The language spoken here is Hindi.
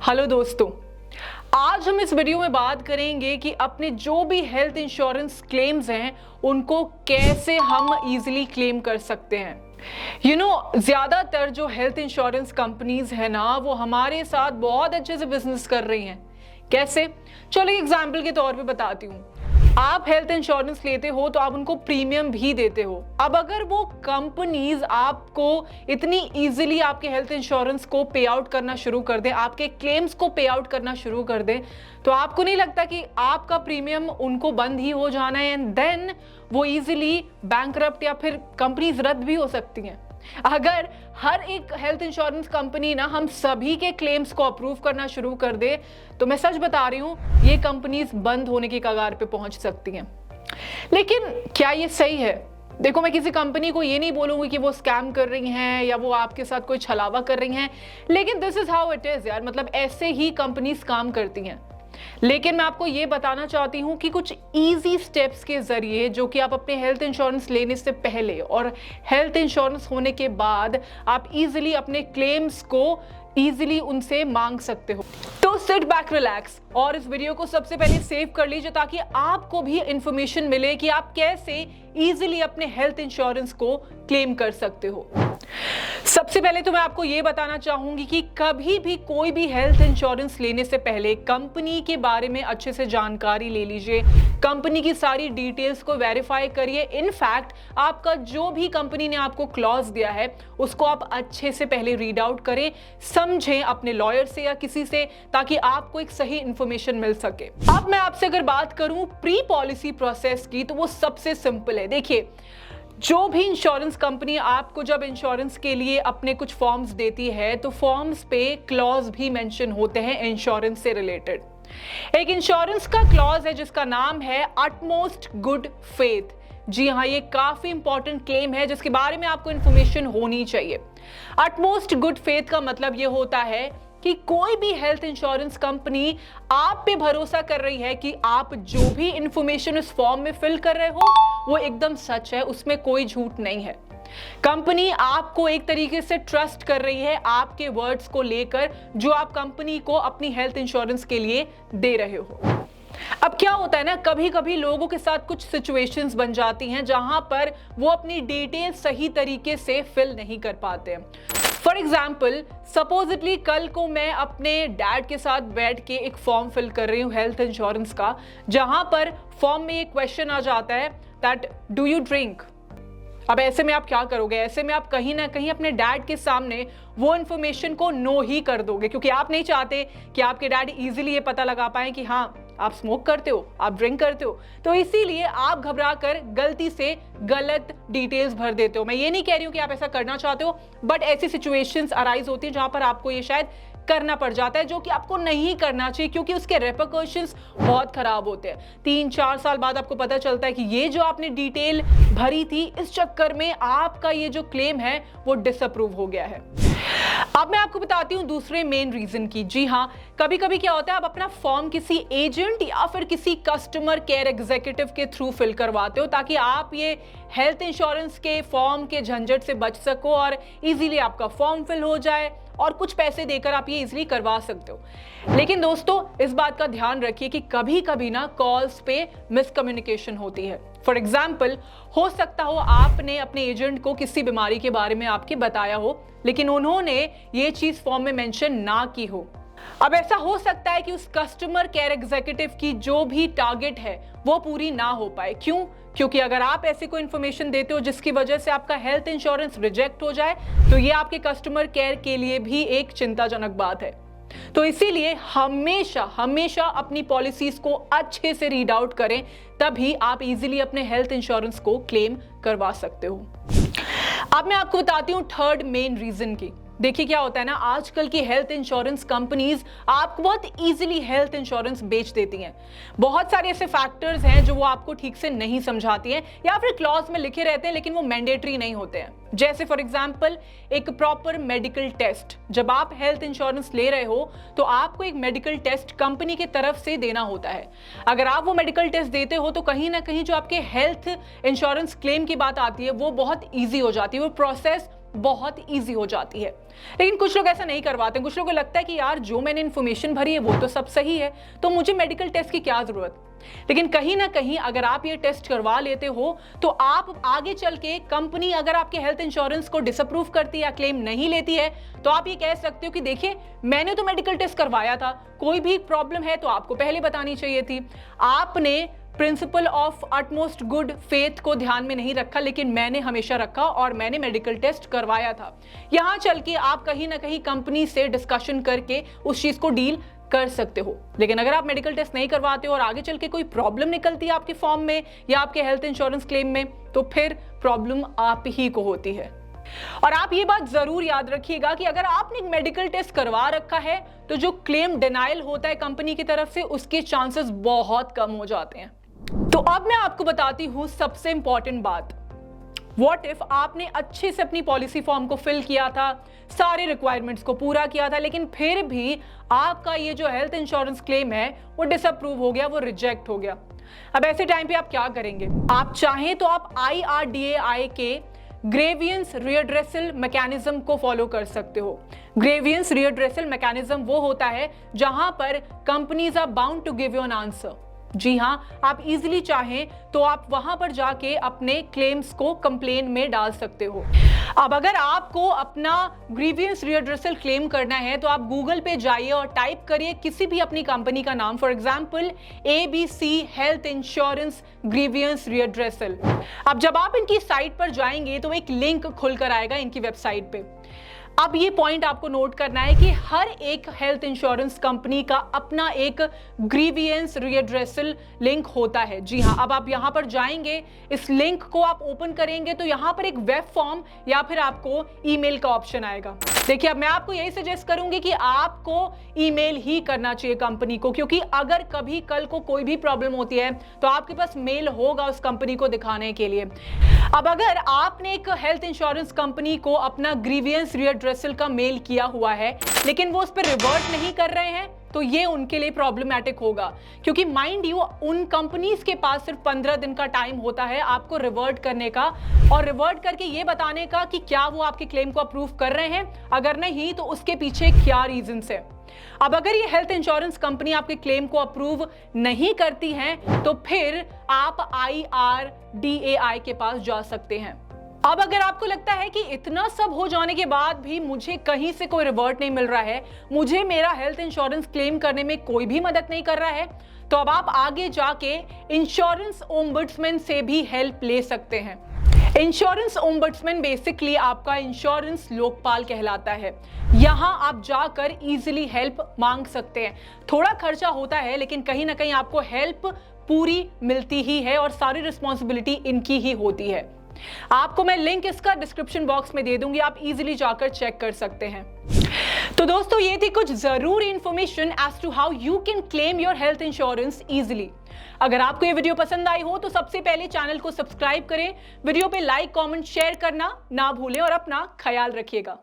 हेलो दोस्तों, आज हम इस वीडियो में बात करेंगे कि अपने जो भी हेल्थ इंश्योरेंस क्लेम्स हैं उनको कैसे हम इजीली क्लेम कर सकते हैं। ज्यादातर जो हेल्थ इंश्योरेंस कंपनीज है ना, वो हमारे साथ बहुत अच्छे से बिजनेस कर रही हैं। कैसे? चलो एग्जाम्पल के तौर पे बताती हूँ। आप हेल्थ इंश्योरेंस लेते हो तो आप उनको प्रीमियम भी देते हो। अब अगर वो कंपनीज आपको इतनी इजीली आपके हेल्थ इंश्योरेंस को पे आउट करना शुरू कर दें, आपके क्लेम्स को पे आउट करना शुरू कर दें, तो आपको नहीं लगता कि आपका प्रीमियम उनको बंद ही हो जाना है एंड देन वो इजीली बैंकरप्ट या फिर कंपनीज रद्द भी हो सकती हैं। अगर हर एक हेल्थ इंश्योरेंस कंपनी ना हम सभी के क्लेम्स को अप्रूव करना शुरू कर दे, तो मैं सच बता रही हूं, ये कंपनीज बंद होने की कगार पे पहुंच सकती हैं। लेकिन क्या ये सही है? देखो, मैं किसी कंपनी को ये नहीं बोलूंगी कि वो स्कैम कर रही हैं या वो आपके साथ कोई छलावा कर रही हैं, लेकिन this is how it is यार। मतलब ऐसे ही कंपनीज काम करती हैं। लेकिन मैं आपको ये बताना चाहती हूँ कि कुछ इजी स्टेप्स के जरिए, जो कि आप अपने हेल्थ इंश्योरेंस लेने से पहले और हेल्थ इंश्योरेंस होने के बाद आप इजीली अपने क्लेम्स को इजीली उनसे मांग सकते हो। तो सिट बैक, रिलैक्स और इस वीडियो को सबसे पहले सेव कर लीजिए ताकि आपको भी इंफॉर्मेशन मिले कि आप कैसे इजीली अपने हेल्थ इंश्योरेंस को क्लेम कर सकते हो। सबसे पहले तो मैं आपको यह बताना चाहूंगी कि कभी भी कोई भी हेल्थ इंश्योरेंस लेने से पहले कंपनी के बारे में अच्छे से जानकारी ले लीजिए। कंपनी की सारी डिटेल्स को वेरीफाई करिए। इनफैक्ट आपका जो भी कंपनी ने आपको क्लॉज दिया है उसको आप अच्छे से पहले रीड आउट करें, समझें अपने लॉयर से या किसी से, ताकि आपको एक सही इंफॉर्मेशन मिल सके। अब मैं आपसे अगर बात करूं प्री पॉलिसी प्रोसेस की, तो वो सबसे सिंपल है। देखिए, जो भी इंश्योरेंस कंपनी आपको जब इंश्योरेंस के लिए अपने कुछ फॉर्म्स देती है, तो फॉर्म्स पे क्लॉज भी मेंशन होते हैं इंश्योरेंस से रिलेटेड। एक इंश्योरेंस का क्लॉज है जिसका नाम है अटमोस्ट गुड फेथ। जी हाँ, ये काफी इंपॉर्टेंट क्लेम है जिसके बारे में आपको इंफॉर्मेशन होनी चाहिए। अटमोस्ट गुड फेथ का मतलब ये होता है कि कोई भी हेल्थ इंश्योरेंस कंपनी आप पे भरोसा कर रही है कि आप जो भी इंफॉर्मेशन उस फॉर्म में फिल कर रहे हो वो एकदम सच है, उसमें कोई झूठ नहीं है। कंपनी आपको एक तरीके से ट्रस्ट कर रही है आपके वर्ड्स को लेकर, जो आप कंपनी को अपनी हेल्थ इंश्योरेंस के लिए दे रहे हो। अब क्या होता है ना, कभी कभी लोगों के साथ कुछ सिचुएशंस बन जाती हैं जहां पर वो अपनी डिटेल सही तरीके से फिल नहीं कर पाते हैं। फॉर एग्जाम्पल, सपोजिटली कल को मैं अपने डैड के साथ बैठ के एक फॉर्म फिल कर रही हूँ हेल्थ इंश्योरेंस का, जहां पर फॉर्म में एक क्वेश्चन आ जाता है दैट डू यू ड्रिंक। अब ऐसे में आप क्या करोगे? ऐसे में आप कहीं ना कहीं अपने डैड के सामने वो इन्फॉर्मेशन को नो ही कर दोगे, क्योंकि आप नहीं चाहते कि आपके डैड इजीली ये पता लगा पाए कि हाँ, आप स्मोक करते हो, आप ड्रिंक करते हो। तो इसीलिए आप घबरा कर गलती से गलत डिटेल्स भर देते हो। मैं ये नहीं कह रही हूं कि आप ऐसा करना चाहते हो, बट ऐसी सिचुएशंस अराइज होती हैं जहां पर आपको ये शायद करना पड़ जाता है, जो कि आपको नहीं करना चाहिए, क्योंकि उसके रेपरकशंस बहुत खराब होते हैं। 3-4 साल बाद आपको पता चलता है कि ये जो आपने डिटेल भरी थी, इस चक्कर में आपका ये जो क्लेम है वो डिसअप्रूव हो गया है। अब मैं आपको बताती हूँ दूसरे मेन रीजन की। जी हाँ, कभी कभी क्या होता है, आप अपना फॉर्म किसी एजेंट या फिर किसी कस्टमर केयर एग्जीक्यूटिव के थ्रू फिल करवाते हो ताकि आप ये हेल्थ इंश्योरेंस के फॉर्म के झंझट से बच सको और इजीली आपका फॉर्म फिल हो जाए और कुछ पैसे देकर आप ये इजीली करवा सकते हो। लेकिन दोस्तों, इस बात का ध्यान रखिए कि कभी कभी ना कॉल्स पे मिसकम्युनिकेशन होती है। फॉर एग्जाम्पल, हो सकता हो आपने अपने एजेंट को किसी बीमारी के बारे में आपके बताया हो, लेकिन उन्होंने ये चीज फॉर्म में मेंशन ना की हो। अब ऐसा हो सकता है कि उस कस्टमर केयर एग्जीक्यूटिव की जो भी टारगेट है वो पूरी ना हो पाए। क्यों? क्योंकि अगर आप ऐसी कोई इंफॉर्मेशन देते हो जिसकी वजह से आपका हेल्थ इंश्योरेंस रिजेक्ट हो जाए, तो ये आपके कस्टमर केयर के लिए भी एक चिंताजनक बात है। तो इसीलिए हमेशा हमेशा अपनी पॉलिसीज को अच्छे से रीड आउट करें, तभी आप इजीली अपने हेल्थ इंश्योरेंस को क्लेम करवा सकते हो। अब मैं आपको बताती हूँ थर्ड मेन रीजन की। देखिए, क्या होता है ना, आजकल की हेल्थ इंश्योरेंस कंपनीज आपको बहुत इजीली हेल्थ इंश्योरेंस बेच देती हैं। बहुत सारे ऐसे फैक्टर्स हैं जो वो आपको ठीक से नहीं समझाती हैं या फिर क्लॉज में लिखे रहते हैं लेकिन वो मैंडेटरी नहीं होते हैं। जैसे फॉर एग्जांपल, एक प्रॉपर मेडिकल टेस्ट। जब आप हेल्थ इंश्योरेंस ले रहे हो तो आपको एक मेडिकल टेस्ट कंपनी की तरफ से देना होता है। अगर आप वो मेडिकल टेस्ट देते हो तो कहीं ना कहीं जो आपके हेल्थ इंश्योरेंस क्लेम की बात आती है वो बहुत ईजी हो जाती है, वो प्रोसेस बहुत ईजी हो जाती है। लेकिन कुछ लोग ऐसा नहीं करवाते। कुछ लोगों को लगता है कि यार जो मैंने इन्फॉर्मेशन भरी है वो तो सब सही है, तो मुझे मेडिकल टेस्ट की क्या जरूरत। लेकिन कहीं ना कहीं अगर आप ये टेस्ट करवा लेते हो तो आप आगे चल के कंपनी अगर आपके हेल्थ इंश्योरेंस को डिसअप्रूव करती है या क्लेम नहीं लेती है तो आप ये कह सकते हो कि देखिए मैंने तो मेडिकल टेस्ट करवाया था, कोई भी प्रॉब्लम है तो आपको पहले बतानी चाहिए थी। आपने principle of utmost good faith को ध्यान में नहीं रखा, लेकिन मैंने हमेशा रखा और मैंने मेडिकल टेस्ट करवाया था। यहां चल के आप कहीं ना कहीं कंपनी से डिस्कशन करके उस चीज को डील कर सकते हो। लेकिन अगर आप मेडिकल टेस्ट नहीं करवाते हो और आगे चल के कोई प्रॉब्लम निकलती है आपके फॉर्म में या आपके हेल्थ इंश्योरेंस क्लेम में, तो फिर प्रॉब्लम आप ही को होती है। और आप ये बात जरूर याद रखिएगा कि अगर आपने मेडिकल टेस्ट करवा रखा है तो जो क्लेम डिनायल होता है कंपनी की तरफ से उसके चांसेस बहुत कम हो जाते हैं। तो अब मैं आपको बताती हूं सबसे इंपॉर्टेंट बात। व्हाट इफ आपने अच्छे से अपनी पॉलिसी फॉर्म को फिल किया था, सारे रिक्वायरमेंट्स को पूरा किया था, लेकिन फिर भी आपका ये जो हेल्थ इंश्योरेंस क्लेम है वो डिसअप्रूव हो गया, वो रिजेक्ट हो गया। अब ऐसे टाइम पे आप क्या करेंगे? आप चाहें तो आप IRDAI के ग्रेवियंस रिएड्रेसल मैकेनिज्म को फॉलो कर सकते हो। ग्रेवियंस रिएड्रेसल मैकेनिज्म वो होता है जहां पर companies are bound to give you an answer. जी हां, आप इजीली चाहें तो आप वहां पर जाके अपने क्लेम्स को कंप्लेन में डाल सकते हो। अब अगर आपको अपना ग्रीवियंस रिएड्रेसल क्लेम करना है तो आप गूगल पे जाइए और टाइप करिए किसी भी अपनी कंपनी का नाम, for example ABC health insurance grievance redressal. अब जब आप इनकी साइट पर जाएंगे तो एक लिंक खुलकर आएगा इनकी वेबसाइट पे। अब ये पॉइंट आपको नोट करना है कि हर एक हेल्थ इंश्योरेंस कंपनी का अपना एक ग्रीवियंस रिएड्रेसल लिंक होता है। जी हाँ, अब आप यहां पर जाएंगे, इस लिंक को आप ओपन करेंगे तो यहां पर एक वेब फॉर्म या फिर आपको ईमेल का ऑप्शन आएगा। देखिए, अब मैं आपको यही सजेस्ट करूंगी कि आपको ईमेल ही करना चाहिए कंपनी को, क्योंकि अगर कभी कल को कोई भी प्रॉब्लम होती है तो आपके पास मेल होगा उस कंपनी को दिखाने के लिए। अब अगर आपने एक हेल्थ इंश्योरेंस कंपनी को अपना ग्रीवियंस रिएड्रेसल का मेल किया हुआ है लेकिन वो उस पर रिवर्ट नहीं कर रहे हैं तो ये उनके लिए प्रॉब्लमैटिक होगा, क्योंकि माइंड यू उन कंपनीज के पास सिर्फ 15 दिन का टाइम होता है आपको रिवर्ट करने का और रिवर्ट करके ये बताने का कि क्या वो आपके क्लेम को अप्रूव कर रहे हैं, अगर नहीं तो उसके पीछे क्या रीजंस है। अब अगर ये हेल्थ इंश्योरेंस कंपनी आपके क्लेम को अप्रूव नहीं करती है तो फिर आप IRDAI के पास जा सकते हैं। अब अगर आपको लगता है कि इतना सब हो जाने के बाद भी मुझे कहीं से कोई रिवर्ट नहीं मिल रहा है, मुझे मेरा हेल्थ इंश्योरेंस क्लेम करने में कोई भी मदद नहीं कर रहा है, तो अब आप आगे जाके इंश्योरेंस ओम्बड्समैन से भी हेल्प ले सकते हैं। इंश्योरेंस ओम्बड्समैन बेसिकली आपका इंश्योरेंस लोकपाल कहलाता है। यहां आप जाकर इजीली हेल्प मांग सकते हैं। थोड़ा खर्चा होता है लेकिन कहीं ना कहीं आपको हेल्प पूरी मिलती ही है और सारी रिस्पॉन्सिबिलिटी इनकी ही होती है। आपको मैं लिंक इसका डिस्क्रिप्शन बॉक्स में दे दूंगी, आप इजीली जाकर चेक कर सकते हैं। तो दोस्तों, ये थी कुछ जरूरी information as to how you can claim your health insurance easily. अगर आपको ये वीडियो पसंद आई हो तो सबसे पहले चैनल को सब्सक्राइब करें, वीडियो पे लाइक, कमेंट, शेयर करना ना भूलें और अपना ख्याल रखिएगा।